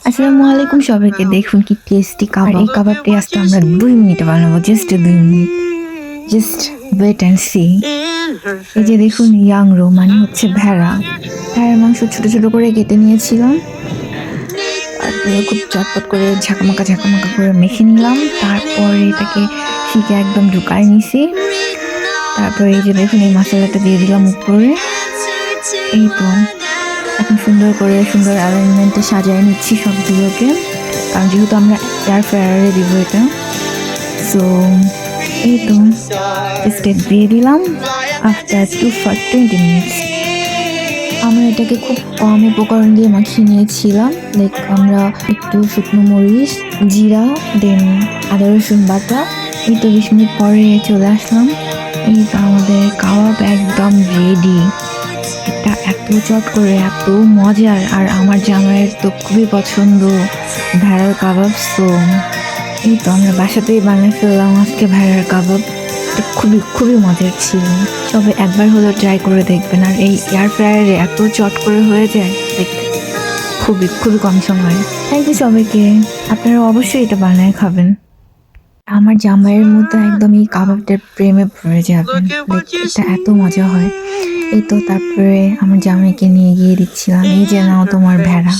আসসালামু আলাইকুম সবাইকে। দেখুন কি টেস্টি কাবাব। এই কাবাবটি আজকে আমরা 2 মিনিটে বানাবো, জাস্ট 2 মিনিট। Just wait and see. এই যে দেখুন ইয়াংরো মানে হচ্ছে ভেড়া। ভেড়ার মাংস ছোট ছোট করে কেটে নিয়েছিলাম, তারপরে খুব চটপট করে ঝাঁকামাকা ঝাঁকামাকা করে মেখে নিলাম। তারপরে এটাকে শিকে একদম ঢুকায় নিছি। তারপরে এই যে দেখুন এই মশলাটা দিয়ে দিলাম উপরে। এই তো এখন সুন্দর করে সুন্দর অ্যারেঞ্জমেন্টে সাজিয়ে নিচ্ছি সবগুলোকে, কারণ যেহেতু আমরা এয়ার ফ্রায়ারে দিব এটা। সো এই তো স্টেপ দিয়ে দিলাম আফটার 20 মিনিটস। আমরা এটাকে খুব কম উপকরণ দিয়ে মাখিয়ে নিয়েছিলাম। লাইক আমরা একটু শুকনো মরিচ, জিরা, দেন আদা রসুন বাটা। এই তো 20 মিনিট পরে চলে আসলাম। এই তো আমাদের কাবাব একদম রেডি। এটা এত চট করে এত মজার, আর আমার জামাইয়ের তো খুবই পছন্দ ভেড়ার কাবাব। সো এই তো আমরা বাসাতেই বানিয়ে ফেললাম আজকে ভেড়ার কাবাব। এটা খুবই খুবই মজার ছিল। সবাই একবার হলেও ট্রাই করে দেখবেন। আর এই এয়ার ফ্রায়ারে এত চট করে হয়ে যায়, খুবই খুবই কম সময়। থ্যাংক ইউ সবাইকে। আপনারা অবশ্যই এটা বানায় খাবেন। আমার জামাইয়ের মতো একদম এই কাবাবটার প্রেমে পড়ে যাবেন। এটা এত মজা হয়। এই তো তারপরে আমার জামাইকে নিয়ে গিয়ে দিচ্ছিলাম, এই যে নাও তোমার ভেড়া।